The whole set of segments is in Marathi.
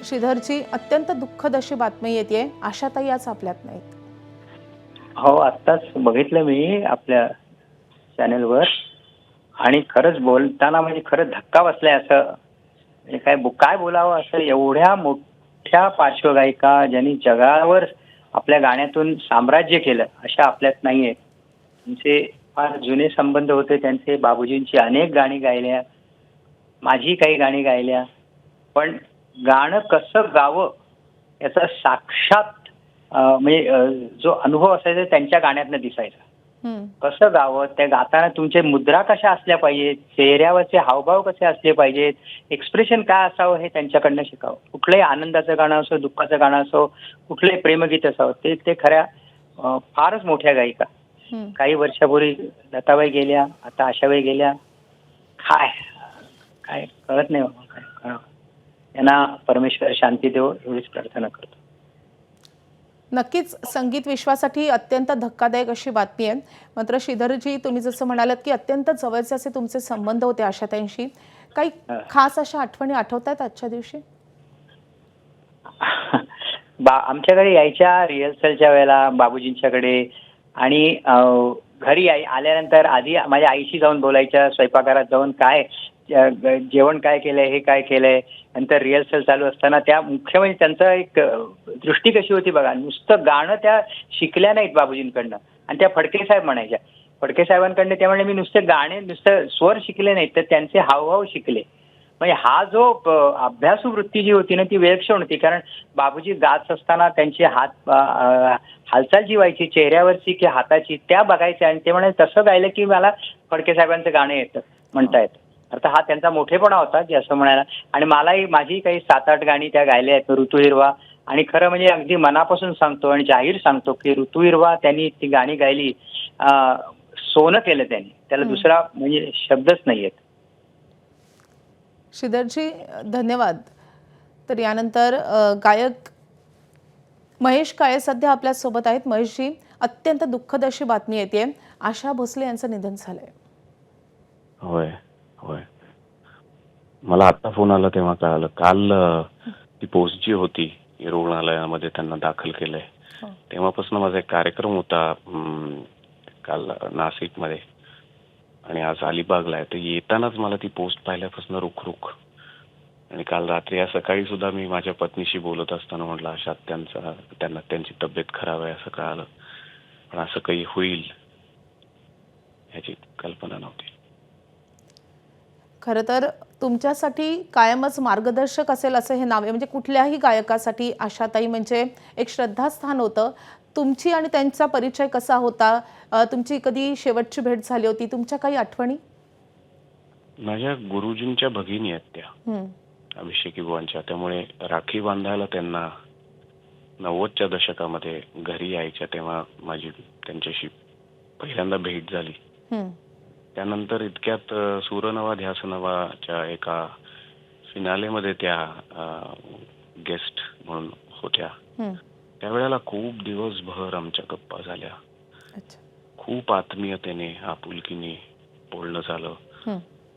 श्रीधरची अत्यंत दुःखद अशी बातमी येते, आशाताई आज आपल्यात नाहीत. हो, आत्ताच बघितलं मी आपल्या चॅनलवर आणि खरंच बोलताना म्हणजे खरंच धक्का बसलाय. असं म्हणजे काय बोलावं, असं एवढ्या मोठ्या पार्श्वगायिका ज्यांनी जगावर आपल्या गाण्यातून साम्राज्य केलं अशा आपल्यात नाहीये. त्यांचे फार जुने संबंध होते. त्यांचे बाबूजींची अनेक गाणी गायल्या, माझी काही गाणी गायल्या. पण गाणं कसं गावं याचा साक्षात म्हणजे जो अनुभव असायचा त्यांच्या गाण्यातनं दिसायचा. कसं गावं, त्या गाताना तुमचे मुद्रा कशा असल्या पाहिजेत, चेहऱ्यावरचे हावभाव कसे असले पाहिजेत, एक्सप्रेशन काय असावं हे त्यांच्याकडनं शिकावं. कुठलंही आनंदाचं गाणं असो, दुःखाचं गाणं असो, कुठलंही प्रेमगीत असावं, ते खऱ्या फारच मोठ्या गायिका. काही वर्षापूर्वी लताबाई गेल्या, आता आशाबाई गेल्या. काय काय कळत नाही बाबा, काय करावं. यांना परमेश्वर शांती देव एवढीच प्रार्थना करतो. नक्कीच संगीत विश्वासाठी अत्यंत धक्कादायक अशी बातमी आहे. मात्र श्रीधरजी, तुम्ही जसं म्हणालात की अत्यंत जवळचे असे तुमचे संबंध होते आशाताईंशी, काही खास अशा आठवणी आठवतात आजच्या दिवशी? आमच्याकडे यायच्या रिहर्सलच्या वेळेला बाबूजींच्याकडे आणि घरी आल्यानंतर आधी माझ्या आईशी जाऊन बोलायच्या, स्वयंपाकघरात जाऊन काय जेवण काय केलंय, हे काय केलंय. नंतर रिहर्सल चालू असताना त्या मुख्य म्हणजे त्यांचं एक दृष्टी कशी होती बघा, नुसतं गाणं त्या शिकल्या नाहीत बाबूजींकडनं. आणि त्या फडके साहेब म्हणायच्या, फडके साहेबांकडनं त्या म्हणजे मी नुसतं स्वर शिकले नाहीत, तर त्यांचे हावभाव शिकले. म्हणजे हा जो अभ्यासू वृत्ती जी होती ना, ती विलक्षण होती. कारण बाबूजी गात असताना त्यांचे हात हालचाल जी व्हायची चेहऱ्यावरची की हाताची, त्या बघायच्या आणि ते म्हणाले तसं गायलं की मला फडके साहेबांचं गाणं येतं, म्हणता येतं. अर्थात हा त्यांचा मोठेपणा होता की असं म्हणायला. आणि माझी काही 7-8 गाणी त्या गायल्या आहेत. ऋतू हिरवा, आणि खरं म्हणजे अगदी मनापासून सांगतो आणि जाहीर सांगतो की ऋतू हिरवा त्यांनी ती गाणी गायली, सोनं केलं त्यांनी. त्याला दुसरा म्हणजे शब्दच नाहीयेत. श्रीधरजी धन्यवाद. तर यानंतर गायक महेश काळे सध्या आपल्या सोबत आहेत. महेशजी, अत्यंत दुःखद अशी बातमी येते, आशा भोसले यांचं निधन झालंय. होय होय, मला आता फोन आला तेव्हा कळालं. काल ती पोस्ट जी होती रुग्णालयामध्ये त्यांना दाखल केलंय, तेव्हापासून माझा एक कार्यक्रम होता काल नाशिकमध्ये आणि आज अलिबागला आहे. तर येतानाच मला ती पोस्ट पाहिल्यापासून रुख आणि काल रात्री सकाळी सुद्धा मी माझ्या पत्नीशी बोलत असताना म्हटलं अशा त्यांना त्यांची तब्येत खराब आहे असं कळालं. पण असं काही होईल ह्याची कल्पना नव्हती. खरं तर तुमच्यासाठी कायमच मार्गदर्शक असेल असं हे नाव आहे. म्हणजे कुठल्याही गायकासाठी आशाताई म्हणजे एक श्रद्धास्थान होतं. तुमची आणि त्यांचा परिचय कसा होता? तुमची कधी शेवटची भेट झाली होती? तुमच्या काही आठवणी? माझ्या गुरुजींच्या भगिनी आहेत त्या, अभिषेकी बुवांच्या. त्यामुळे राखी बांधायला त्यांना 90च्या दशकामध्ये घरी यायच्या, तेव्हा माझी त्यांच्याशी पहिल्यांदा भेट झाली. त्यानंतर इतक्यात सूरनवा ध्यासनवाच्या एका फिनालेमध्ये त्या गेस्ट म्हणून होत्या. त्यावेळेला खूप दिवसभर आमच्या गप्पा झाल्या. खूप आत्मीयतेने आपुलकीने बोलणं झालं.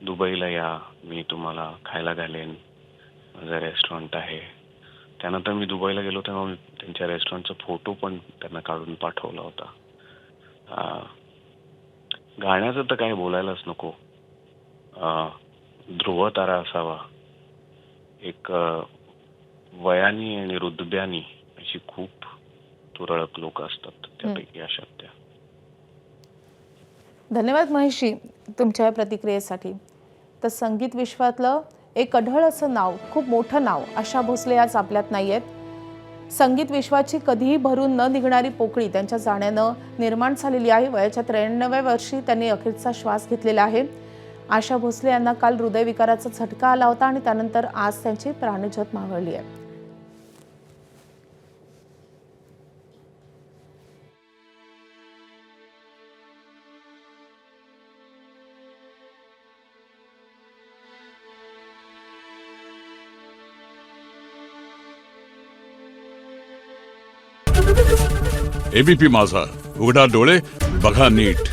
दुबईला या, मी तुम्हाला खायला घालेन, माझं रेस्टॉरंट आहे. त्यानंतर मी दुबईला गेलो तेव्हा मी त्यांच्या रेस्टॉरंटचा फोटो पण त्यांना काढून पाठवला होता. गाण्याचं तर काय बोलायलाच नको. ध्रुव तारा असावा, एक वयानी आणि रुदब्यानी अशी खूप तुरळक लोक असतात, त्यापैकी अशा त्या. धन्यवाद महेशजी तुमच्या या प्रतिक्रियेसाठी. तर संगीत विश्वातलं एक अढळ असं नाव, खूप मोठं नाव आशा भोसले आज आपल्यात नाही आहेत. संगीत विश्वाची कधीही भरून न निघणारी पोकळी त्यांच्या जाण्यानं निर्माण झालेली आहे. वयाच्या 93व्या वर्षी त्यांनी अखेरचा श्वास घेतलेला आहे. आशा भोसले यांना काल हृदयविकाराचा झटका आला होता आणि त्यानंतर आज त्यांची प्राणज्योत मावळली आहे. एबीपी माझा, उघडा डोळे बघा नीट.